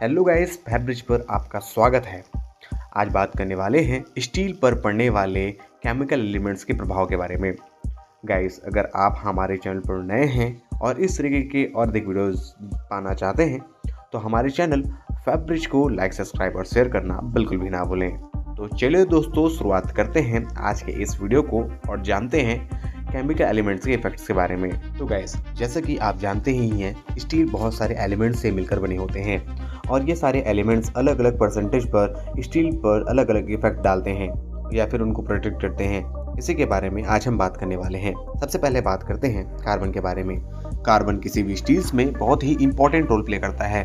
Hello guys, Febreze पर आपका स्वागत है। आज बात करने वाले हैं स्टील पर पड़ने वाले केमिकल एलिमेंट्स के प्रभाव के बारे में। गाइस, अगर आप हमारे चैनल पर नए हैं और इस तरीके के और अधिक वीडियोस पाना चाहते हैं तो हमारे चैनल फैब्रिज को लाइक, सब्सक्राइब और शेयर करना बिल्कुल भी ना भूलें। तो चलिए दोस्तों, शुरुआत करते हैं आज के इस वीडियो को और जानते हैं केमिकल एलिमेंट्स के इफेक्ट्स के बारे में। तो गाइस, जैसा कि आप जानते ही हैं, स्टील बहुत सारे एलिमेंट्स से मिलकर बने होते हैं और ये सारे एलिमेंट्स अलग अलग परसेंटेज पर स्टील पर अलग अलग इफेक्ट डालते हैं या फिर उनको प्रोटेक्ट करते हैं। इसी के बारे में आज हम बात करने वाले हैं। सबसे पहले बात करते हैं कार्बन के बारे में। कार्बन किसी भी स्टील्स में बहुत ही इंपॉर्टेंट रोल प्ले करता है।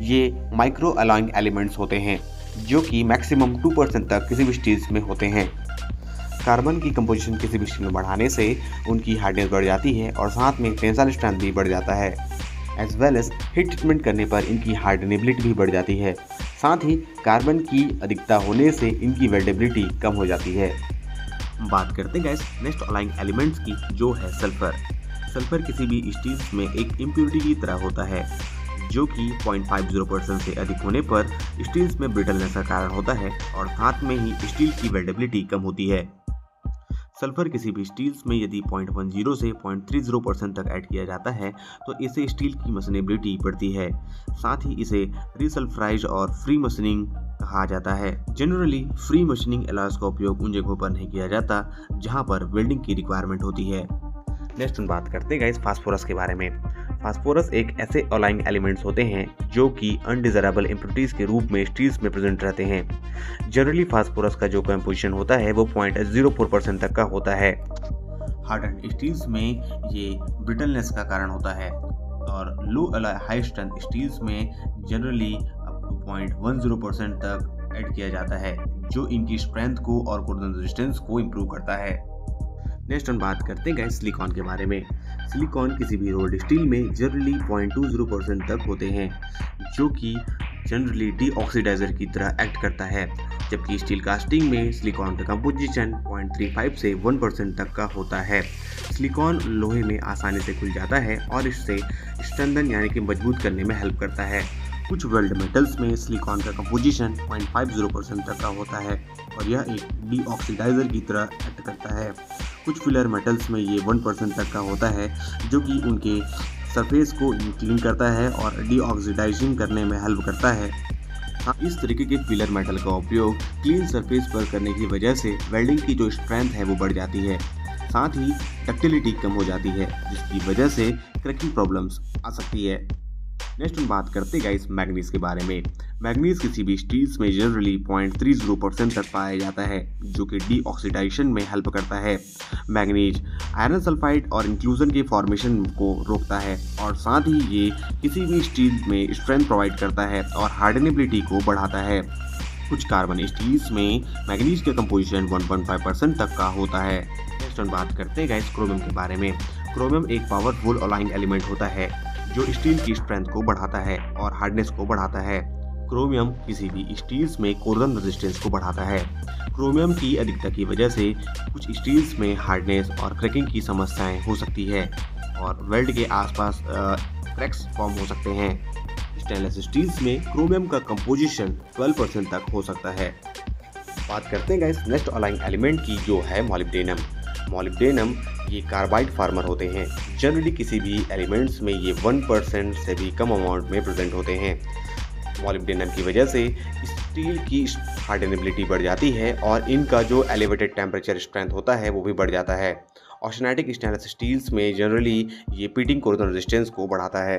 ये माइक्रो अलॉइंग एलिमेंट्स होते हैं जो कि मैक्सिमम 2% तक किसी भी स्टील्स में होते हैं। कार्बन की कंपोजिशन किसी भी स्टील में बढ़ाने से उनकी हार्डनेस बढ़ जाती है और साथ में टेंसाइल स्ट्रेंथ भी बढ़ जाता है। As well as heat treatment करने पर इनकी हार्डनेबिलिटी भी बढ़ जाती है। साथ ही कार्बन की अधिकता होने से इनकी वेल्डेबिलिटी कम हो जाती है। बात करते हैं गाइस नेक्स्ट अलॉइंग एलिमेंट्स की, जो है सल्फर। सल्फर किसी भी स्टील्स में एक इम्प्योरिटी की तरह होता है जो कि 0.50% से अधिक होने पर स्टील्स में ब्रिटलनेस का कारण होता है और साथ में ही स्टील की वेल्डेबिलिटी कम होती है। सल्फर किसी भी स्टील्स में यदि 0.10 से 0.30% तक ऐड किया जाता है तो इससे स्टील की मशीनेबिलिटी बढ़ती है। साथ ही इसे रीसल्फराइज और फ्री मशीनिंग कहा जाता है। जनरली फ्री मशीनिंग एलॉयज का उपयोग उन जगहों पर नहीं किया जाता जहां पर वेल्डिंग की रिक्वायरमेंट होती है। नेक्स्ट हम बात करते हैं गाइस फास्फोरस के बारे में। फास्फोरस एक ऐसे अलॉइंग एलिमेंट्स होते हैं जो कि अनडिजायरेबल इम्प्योरिटीज के रूप में स्टील्स में प्रेजेंट रहते हैं। जनरली फास्फोरस का जो कंपोजिशन होता है वो 0.04% तक का होता है। हार्डन्ड स्टील्स में ये ब्रिटलनेस का कारण होता है और लो अलॉय हाई स्ट्रेंथ स्टील्स में जनरली अप टू 0.10% तक ऐड किया जाता है जो इनकी स्ट्रेंथ को और कोरोजन रेजिस्टेंस को इम्प्रूव करता है। नेक्स्ट हम बात करते हैं गाइस सिलिकॉन के बारे में। सिलिकॉन किसी भी रोल्ड स्टील में जनरली 0.20% तक होते हैं जो कि जनरली डीऑक्सीडाइजर की तरह एक्ट करता है, जबकि स्टील कास्टिंग में सिलिकॉन का कंपोजिशन 0.35 से 1% तक का होता है। सिलिकॉन लोहे में आसानी से खुल जाता है और इससे स्ट्रेंथन यानी कि मजबूत करने में हेल्प करता है। कुछ वेल्ड मेटल्स में सिलिकॉन का कंपोजिशन 0.50% तक का होता है और यह एक डीऑक्सीडाइजर की तरह एक्ट करता है। कुछ फिलर मेटल्स में ये 1% तक का होता है जो कि उनके सरफेस को क्लीन करता है और डीऑक्सीडाइजिंग करने में हेल्प करता है। इस तरीके के फिलर मेटल का उपयोग क्लीन सरफेस पर करने की वजह से वेल्डिंग की जो स्ट्रेंथ है वो बढ़ जाती है। साथ ही डक्टिलिटी कम हो जाती है जिसकी वजह से क्रैकिंग प्रॉब्लम्स आ सकती है। नेक्स्ट हम बात करते हैं गाइस मैग्नीज के बारे में। मैग्नीज किसी भी स्टील्स में जनरली 0.30% तक पाया जाता है जो कि डीऑक्सीडाइजेशन में हेल्प करता है। मैग्नीज आयरन सल्फाइड और इंक्लूजन के फॉर्मेशन को रोकता है और साथ ही ये किसी भी स्टील में स्ट्रेंथ प्रोवाइड करता है और हार्डनेबिलिटी को बढ़ाता है। कुछ कार्बन स्टील्स में मैग्नीज का कंपोजिशन 1.5% तक का होता है। नेक्स्ट हम बात करते हैं गाइस क्रोमियम के बारे में। क्रोमियम एक पावरफुल अलॉइंग एलिमेंट होता है जो स्टील की स्ट्रेंथ को बढ़ाता है और हार्डनेस को बढ़ाता है। क्रोमियम किसी भी स्टील्स में कोरोजन रेजिस्टेंस को बढ़ाता है। क्रोमियम की अधिकता की वजह से कुछ स्टील्स में हार्डनेस और क्रैकिंग की समस्याएं हो सकती है और वेल्ड के आसपास क्रैक्स फॉर्म हो सकते हैं। स्टेनलेस स्टील्स में क्रोमियम का कंपोजिशन 12% तक हो सकता है। बात करते हैं गाइस नेक्स्ट अलॉइंग एलिमेंट की, जो है मॉलिब्डेनम। मॉलिब्डेनम ये कार्बाइड फार्मर होते हैं। जनरली किसी भी एलिमेंट्स में ये 1% से भी कम अमाउंट में प्रेजेंट होते हैं। मॉलिब्डेनम की वजह से स्टील की हार्डनेबिलिटी बढ़ जाती है और इनका जो एलिवेटेड टेम्परेचर स्ट्रेंथ होता है वो भी बढ़ जाता है। ऑस्टेनाइटिक स्टेनलेस स्टील्स में जनरली ये पीटिंग कोरोजन रेजिस्टेंस को बढ़ाता है।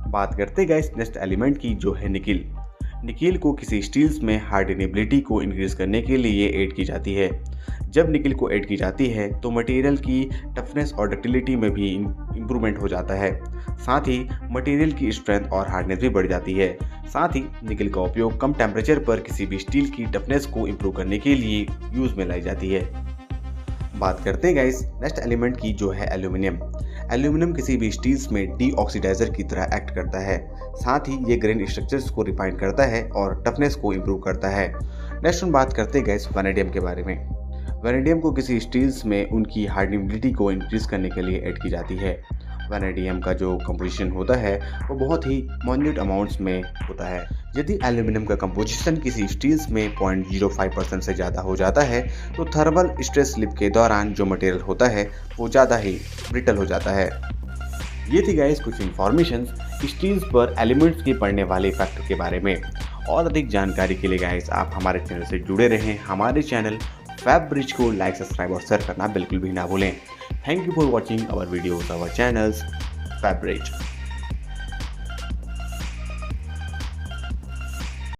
बात करते हैं गाइस नेक्स्ट एलिमेंट की, जो है निकिल। निकिल को किसी स्टील्स में हार्डनेबिलिटी को इंक्रीज करने के लिए ऐड की जाती है। जब निकिल को ऐड की जाती है तो मटेरियल की टफनेस और डक्टिलिटी में भी इम्प्रूवमेंट हो जाता है। साथ ही मटेरियल की स्ट्रेंथ और हार्डनेस भी बढ़ जाती है। साथ ही निकिल का उपयोग कम टेम्परेचर पर किसी भी स्टील की टफनेस को इम्प्रूव करने के लिए यूज में लाई जाती है। बात करते हैं गाइस नेक्स्ट एलिमेंट की, जो है एल्यूमिनियम। एल्यूमिनियम किसी भी स्टील्स में डीऑक्सीडाइजर की तरह एक्ट करता है। साथ ही ये ग्रेन स्ट्रक्चर्स को रिफाइन करता है और टफनेस को इम्प्रूव करता है। नेक्स्ट हम बात करते हैं गाइस वैनेडियम के बारे में। वैनेडियम को किसी स्टील्स में उनकी हार्डनेबिलिटी को इंक्रीज करने के लिए ऐड की जाती है। वैनेडियम का जो कंपोजिशन होता है वो बहुत ही माइन्यूट अमाउंट्स में होता है। यदि एल्यूमिनियम का कंपोजिशन किसी स्टील्स में 0.05% से ज़्यादा हो जाता है तो थर्मल स्ट्रेस स्लिप के दौरान जो मटेरियल होता है वो ज़्यादा ही ब्रिटल हो जाता है। ये थी गाइस कुछ इन्फॉर्मेशन स्टील्स पर एलिमेंट्स के पड़ने वाले फैक्टर के बारे में। और अधिक जानकारी के लिए गाइस आप हमारे चैनल से जुड़े रहें। हमारे चैनल फैब ब्रिज को लाइक, सब्सक्राइब और शेयर करना बिल्कुल भी ना भूलें। Thank you for watching our videos, our channels Fab bridge.